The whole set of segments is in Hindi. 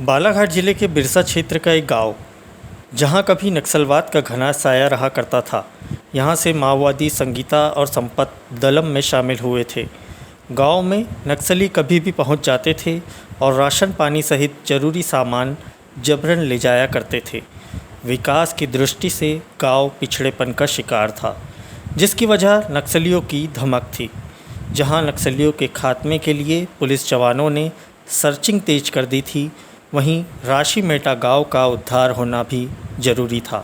बालाघाट जिले के बिरसा क्षेत्र का एक गांव, जहां कभी नक्सलवाद का घना साया रहा करता था। यहां से माओवादी संगीता और संपत दलम में शामिल हुए थे। गांव में नक्सली कभी भी पहुंच जाते थे और राशन पानी सहित जरूरी सामान जबरन ले जाया करते थे। विकास की दृष्टि से गांव पिछड़ेपन का शिकार था, जिसकी वजह नक्सलियों की धमक थी। जहां नक्सलियों के खात्मे के लिए पुलिस जवानों ने सर्चिंग तेज कर दी थी, वहीं राशीमेटा गांव का उद्धार होना भी जरूरी था,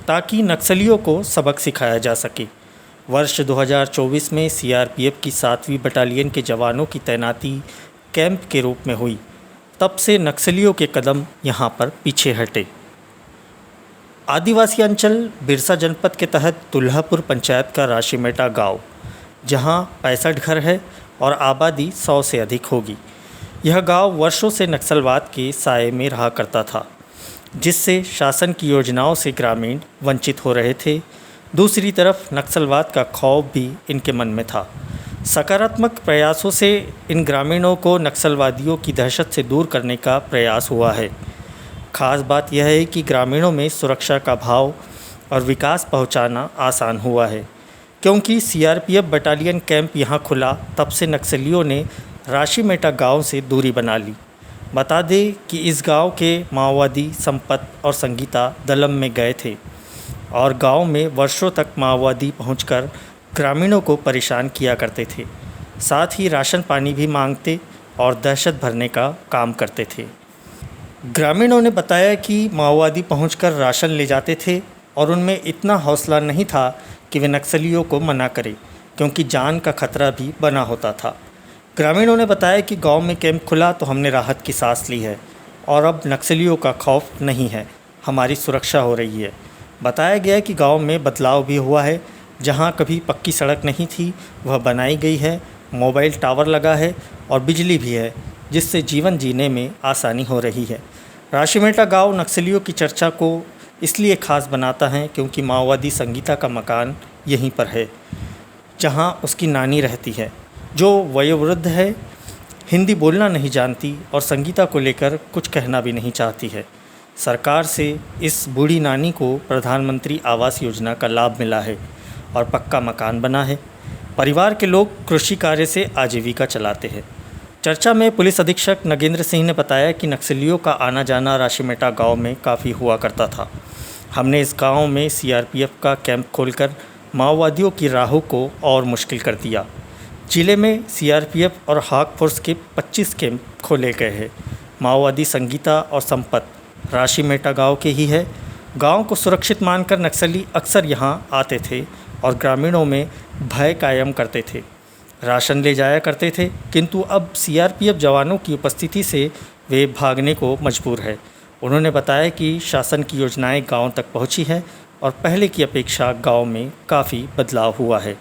ताकि नक्सलियों को सबक सिखाया जा सके। वर्ष 2024 में सीआरपीएफ की 7वीं बटालियन के जवानों की तैनाती कैंप के रूप में हुई। तब से नक्सलियों के कदम यहां पर पीछे हटे। आदिवासी अंचल बिरसा जनपद के तहत दुल्हापुर पंचायत का राशीमेटा गांव, जहां 65 घर है और आबादी 100 से अधिक होगी। यह गांव वर्षों से नक्सलवाद के साए में रहा करता था, जिससे शासन की योजनाओं से ग्रामीण वंचित हो रहे थे। दूसरी तरफ नक्सलवाद का खौफ भी इनके मन में था। सकारात्मक प्रयासों से इन ग्रामीणों को नक्सलवादियों की दहशत से दूर करने का प्रयास हुआ है। खास बात यह है कि ग्रामीणों में सुरक्षा का भाव और विकास पहुंचाना आसान हुआ है, क्योंकि सीआरपीएफ बटालियन कैंप यहां खुला। तब से नक्सलियों ने राशीमेटा गांव से दूरी बना ली। बता दें कि इस गांव के माओवादी संपत और संगीता दलम में गए थे और गांव में वर्षों तक माओवादी पहुंचकर ग्रामीणों को परेशान किया करते थे। साथ ही राशन पानी भी मांगते और दहशत भरने का काम करते थे। ग्रामीणों ने बताया कि माओवादी पहुंचकर राशन ले जाते थे और उनमें इतना हौसला नहीं था कि वे नक्सलियों को मना करें, क्योंकि जान का खतरा भी बना होता था। ग्रामीणों ने बताया कि गांव में कैंप खुला तो हमने राहत की सांस ली है और अब नक्सलियों का खौफ नहीं है, हमारी सुरक्षा हो रही है। बताया गया कि गांव में बदलाव भी हुआ है। जहां कभी पक्की सड़क नहीं थी, वह बनाई गई है। मोबाइल टावर लगा है और बिजली भी है, जिससे जीवन जीने में आसानी हो रही है। राशीमेटा गांव नक्सलियों की चर्चा को इसलिए खास बनाता है क्योंकि माओवादी संगीता का मकान यहीं पर है, जहां उसकी नानी रहती है, जो वयोवृद्ध है, हिंदी बोलना नहीं जानती और संगीता को लेकर कुछ कहना भी नहीं चाहती है। सरकार से इस बूढ़ी नानी को प्रधानमंत्री आवास योजना का लाभ मिला है और पक्का मकान बना है। परिवार के लोग कृषि कार्य से आजीविका चलाते हैं। चर्चा में पुलिस अधीक्षक नगेंद्र सिंह ने बताया कि नक्सलियों का आना जाना राशीमेटा गांव में काफ़ी हुआ करता था। हमने इस गांव में सीआरपीएफ का कैंप खोलकर माओवादियों की राहों को और मुश्किल कर दिया। जिले में सीआरपीएफ और हाक फोर्स के 25 कैंप खोले गए हैं। माओवादी संगीता और संपत राशीमेटा गांव के ही है। गांव को सुरक्षित मानकर नक्सली अक्सर यहां आते थे और ग्रामीणों में भय कायम करते थे। राशन ले जाया करते थे, किंतु अब सीआरपीएफ जवानों की उपस्थिति से वे भागने को मजबूर है। उन्होंने बताया कि शासन की योजनाएं गांव तक पहुंची है और पहले की अपेक्षा गांव में काफ़ी बदलाव हुआ है।